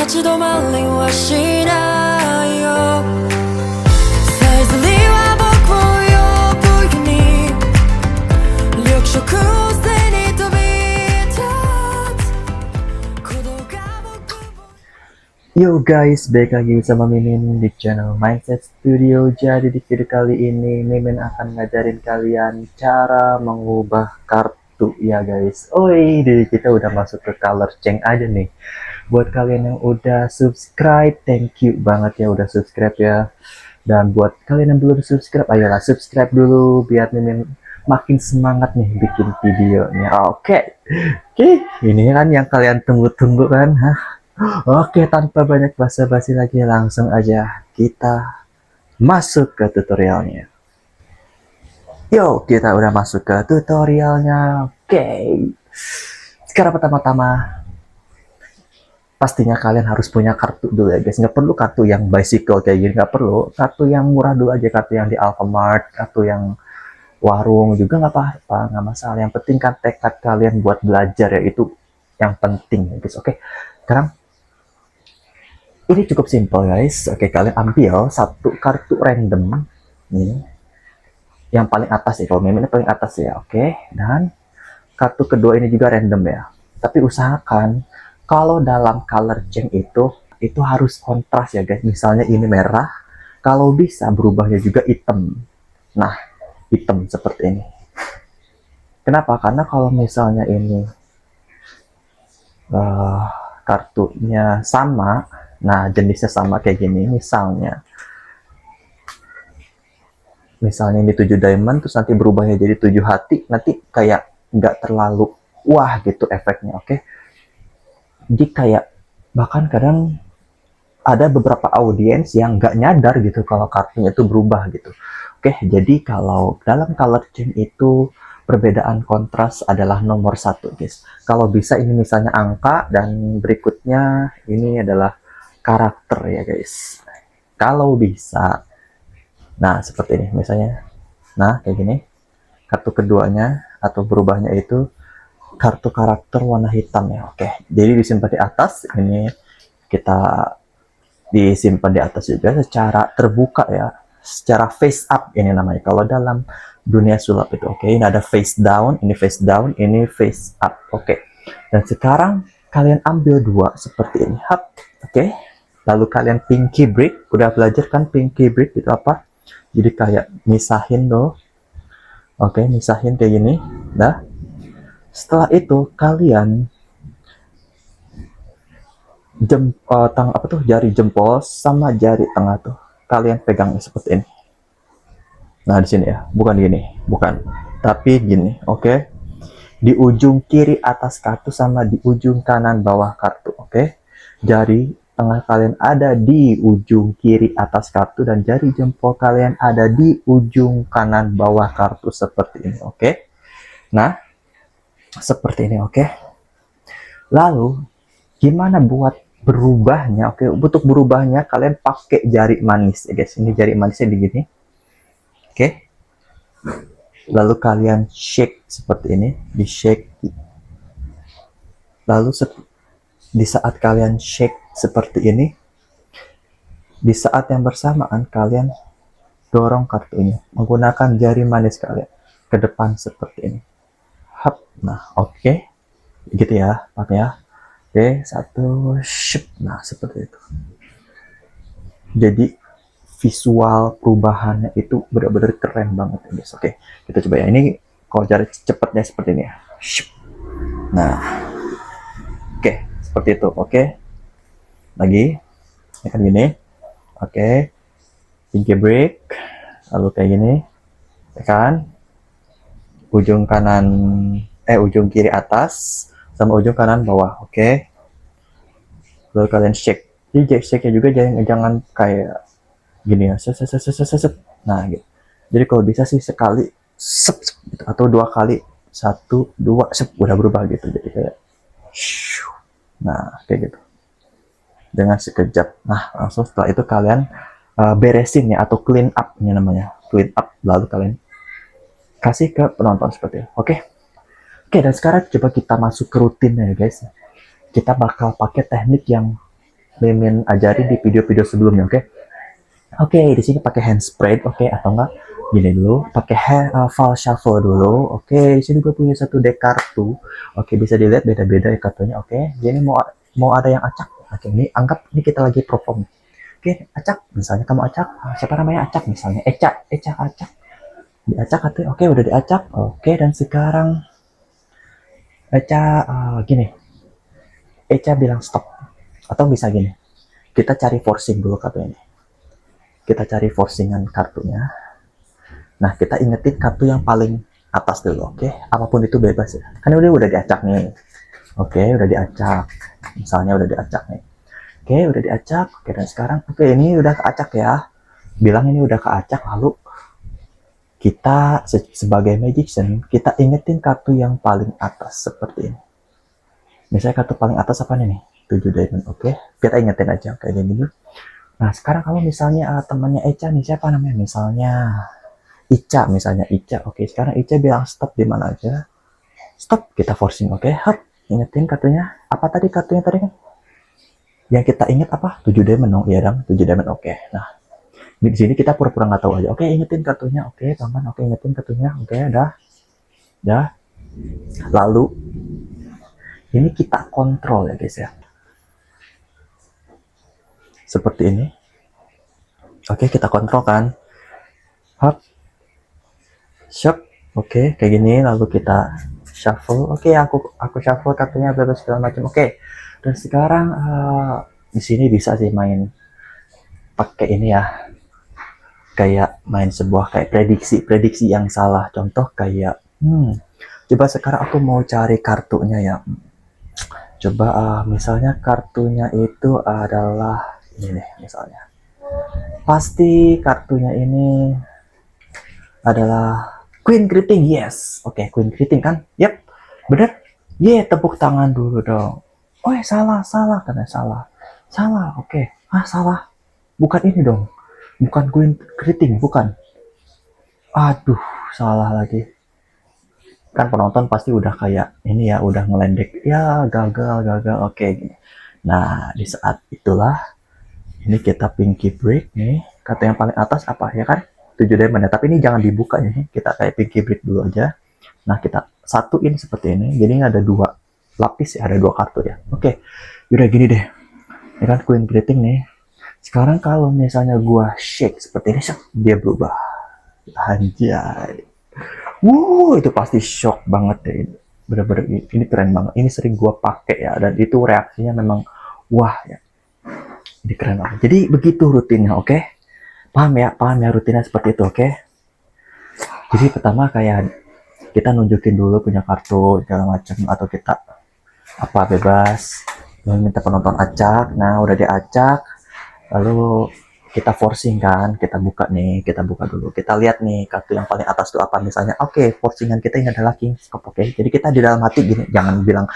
立ち止まりはしないよさえずりは僕を呼ぶように緑色を背に飛び立つ鼓動が僕を Yo guys, balik lagi sama Mimin di channel Mindset Studio. Jadi di video kali ini Mimin akan ngajarin kalian cara mengubah kartu ya guys. Oi, kita udah masuk ke color change aja nih. Buat kalian yang udah subscribe, thank you banget ya udah subscribe ya. Dan buat kalian yang belum subscribe, ayolah subscribe dulu biar Mimin makin semangat nih bikin videonya. Oke, ini kan yang kalian tunggu-tunggu kan? Hah? Oke, tanpa banyak basa-basi lagi, langsung aja kita masuk ke tutorialnya. Yo, kita udah masuk ke tutorialnya. Oke. Sekarang pertama-tama, pastinya kalian harus punya kartu dulu ya guys. Nggak perlu kartu yang bicycle kayak gini, nggak perlu. Kartu yang murah dulu aja, kartu yang di Alfamart, kartu yang warung juga nggak apa-apa, nggak masalah. Yang penting kan tekad kalian buat belajar ya, itu yang penting ya guys. Oke, sekarang ini cukup simpel guys. Oke, kalian ambil satu kartu random nih, yang paling atas ya, kalau Mimin paling atas ya. Oke, dan kartu kedua ini juga random ya, tapi usahakan kalau dalam color change itu harus kontras ya guys. Misalnya ini merah, kalau bisa berubahnya juga hitam. Nah, hitam seperti ini. Kenapa? Karena kalau misalnya ini kartunya sama, nah jenisnya sama kayak gini, misalnya ini 7 diamond, terus nanti berubahnya jadi 7 hati, nanti kayak nggak terlalu wah gitu efeknya. Oke, jadi kayak bahkan kadang ada beberapa audiens yang nggak nyadar gitu kalau kartunya itu berubah gitu. Oke, jadi kalau dalam color change itu perbedaan kontras adalah nomor 1 guys. Kalau bisa ini misalnya angka, dan berikutnya ini adalah karakter ya guys. Kalau bisa, nah seperti ini misalnya, nah kayak gini. Kartu keduanya atau berubahnya itu kartu karakter warna hitam ya. Oke, jadi disimpan di atas. Ini kita disimpan di atas juga secara terbuka ya, secara face up ini namanya kalau dalam dunia sulap itu. Oke, ini ada face down, ini face down, ini face up. Oke, dan sekarang kalian ambil dua seperti ini. Hap. Oke, lalu kalian pinky break. Udah belajar kan pinky break itu apa? Jadi kayak misahin tuh. Oke, misahin kayak gini. Nah, setelah itu kalian jari jempol sama jari tengah tuh kalian pegang seperti ini. Nah, di sini ya, bukan gini, bukan, tapi gini. Oke, di ujung kiri atas kartu sama di ujung kanan bawah kartu. Oke, jari tengah kalian ada di ujung kiri atas kartu, dan jari jempol kalian ada di ujung kanan bawah kartu seperti ini. Oke, nah seperti ini. Oke, lalu gimana buat berubahnya? Oke, untuk berubahnya kalian pakai jari manis ya guys. Ini jari manisnya di gini. Oke, lalu kalian shake seperti ini, di shake. Lalu di saat kalian shake seperti ini, di saat yang bersamaan kalian dorong kartunya menggunakan jari manis kalian ke depan seperti ini. Hap. Nah, oke, gitu ya, makanya. Oke, satu, ship. Nah, seperti itu. Jadi visual perubahannya itu benar-benar keren banget ya guys. Oke, kita coba ya. Ini kalau cara cepatnya seperti ini ya. Ship. Nah, oke, seperti itu. Oke, lagi, ini kan gini. Oke, pinky break, lalu kayak gini, ya kan? Ujung kanan, ujung kiri atas sama ujung kanan bawah. Oke, lalu kalian shake. Jadi shake-nya juga jangan kayak gini ya, nah gitu. Jadi kalau bisa sih sekali sep, gitu. Atau 2 kali, 1 2 sep, udah berubah gitu. Jadi kayak nah kayak gitu dengan sekejap. Nah, langsung setelah itu kalian beresin ya, atau clean up ini namanya, clean up. Lalu kalian kasih ke penonton seperti itu. Oke, dan sekarang coba kita masuk ke rutinnya ya guys. Kita bakal pakai teknik yang Mimin ajarin di video-video sebelumnya, oke? Oke, di sini pakai hand spread, oke, atau enggak gini dulu, pakai file shuffle dulu, oke. Di sini gue punya satu deck kartu, oke, bisa dilihat beda-beda ya kartunya, oke. Jadi mau ada yang acak, oke. Ini anggap ini kita lagi perform, oke. Acak, misalnya kamu acak, siapa namanya acak, misalnya Eca acak, diacak katanya, oke, udah diacak, oke. Dan sekarang Eca gini, Eca bilang stop, atau bisa gini, kita cari forcing dulu kartu ini. Kita cari forcingan kartunya. Nah, kita ingetin kartu yang paling atas dulu, oke? Apapun itu bebas ya. Kan udah diacak nih. Oke, udah diacak. Misalnya udah diacak nih. Oke, udah diacak. Oke, dan sekarang, oke, ini udah keacak ya. Bilang ini udah keacak, lalu kita sebagai magician, kita ingetin kartu yang paling atas seperti ini. Misalnya kartu paling atas apa nih? 7 diamond, oke? Kita ingetin aja, kayak gini. Nah, sekarang kalau misalnya temannya Eca nih, siapa namanya? Misalnya Ica, Oke, sekarang Ica bilang stop di mana aja. Stop, kita forcing, oke? Hop, ingetin kartunya. Apa tadi kartunya tadi kan? Yang kita inget apa? 7 diamond dong, iya dong, 7 diamond, oke. Nah, di sini kita pura-pura nggak tahu aja. Oke, ingetin kartunya, oke, teman, oke, ingetin kartunya, oke, dah. Lalu, ini kita kontrol ya guys ya. Seperti ini. Oke, kita kontrol kan. Hop. Shop. Oke, kayak gini. Lalu kita shuffle. Oke, aku shuffle kartunya bebas segala macam. Oke. Dan sekarang di sini bisa sih main pakai ini ya. Kayak main sebuah kayak prediksi yang salah. Contoh kayak coba sekarang aku mau cari kartunya ya. Coba misalnya kartunya itu adalah ini nih misalnya. Pasti kartunya ini adalah Queen Greeting, yes. Oke, Queen Greeting kan? Yep, bener. Tepuk tangan dulu dong. Oh, salah, karena salah. Salah, oke. Salah. Bukan ini dong. Bukan Queen Greeting, bukan. Aduh, salah lagi. Kan penonton pasti udah kayak ini ya, udah ngelendek. Ya, gagal, oke. Nah, di saat itulah ini kita pinky break nih. Kata yang paling atas apa ya kan? 7 diamond ya. Tapi ini jangan dibuka ya. Kita kayak pinky break dulu aja. Nah, kita satuin seperti ini. Jadi ini ada 2 lapis ya. Ada 2 kartu ya. Oke. Udah gini deh. Ini kan Queen Greeting nih. Sekarang kalau misalnya gua shake seperti ini, dia berubah. Anjay. Itu pasti shock banget deh. Bener-bener ini keren banget. Ini sering gua pakai ya. Dan itu reaksinya memang wah ya. Ini keren banget. Jadi begitu rutinnya, oke? Paham ya rutinnya seperti itu, oke? Jadi pertama kayak kita nunjukin dulu punya kartu segala macam atau kita apa bebas. Lalu minta penonton acak. Nah, udah diacak. Lalu kita forcing kan, kita buka dulu. Kita lihat nih kartu yang paling atas itu apa misalnya. Oke, forcingan kita ini adalah King Scope, oke? Jadi kita di dalam hati gini, jangan bilang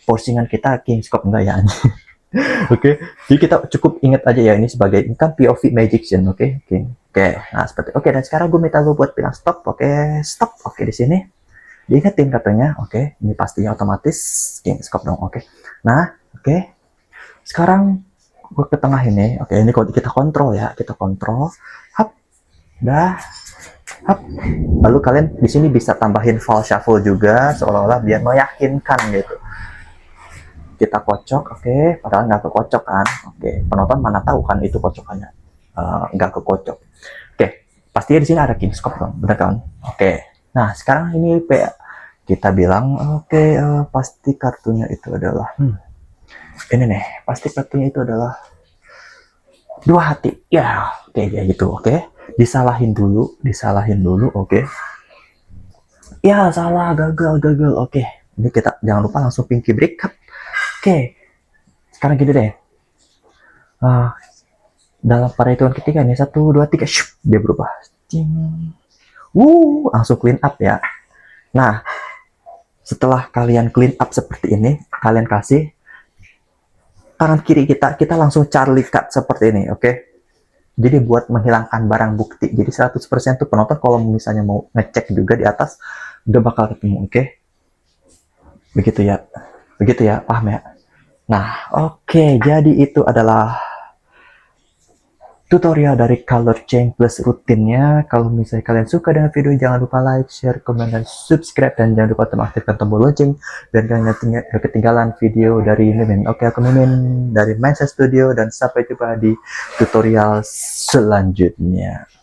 forcingan kita King Scope enggak ya. Oke, jadi kita cukup ingat aja ya ini sebagai ini kan POV Magician, oke? Nah seperti dan sekarang gue minta lo buat bilang stop, stop, di sini diingetin katanya, ini pastinya otomatis King Scope dong, Nah, sekarang gue ke tengah ini, ini kita kontrol ya, hap, hap, lalu kalian di sini bisa tambahin file shuffle juga seolah-olah biar meyakinkan gitu. Kita kocok, padahal nggak kekocok kan, penonton mana tahu kan itu kocokannya nggak kekocok, pastinya di sini ada King Scope dong, bener kan, nah sekarang ini kita bilang, pasti kartunya itu adalah ini nih, pasti kartunya itu adalah 2 hati, ya, kayak gitu, disalahin dulu, ya salah, gagal, ini kita jangan lupa langsung pinky break. Sekarang gini deh. Dalam perhitungan ketiga nih, 1, 2, 3, dia berubah. Langsung clean up ya. Nah, setelah kalian clean up seperti ini, kalian kasih tangan kiri kita langsung Charlie cut seperti ini, Jadi buat menghilangkan barang bukti. Jadi 100% tuh penonton kalau misalnya mau ngecek juga di atas, udah bakal ketemu, Begitu ya, paham ya? Nah, oke, jadi itu adalah tutorial dari color change plus rutinnya. Kalau misalnya kalian suka dengan video, jangan lupa like, share, komen, dan subscribe. Dan jangan lupa untuk aktifkan tombol lonceng biar kalian gak ketinggalan video dari Mimin. Oke, aku Mimin dari Mindset Studio dan sampai jumpa di tutorial selanjutnya.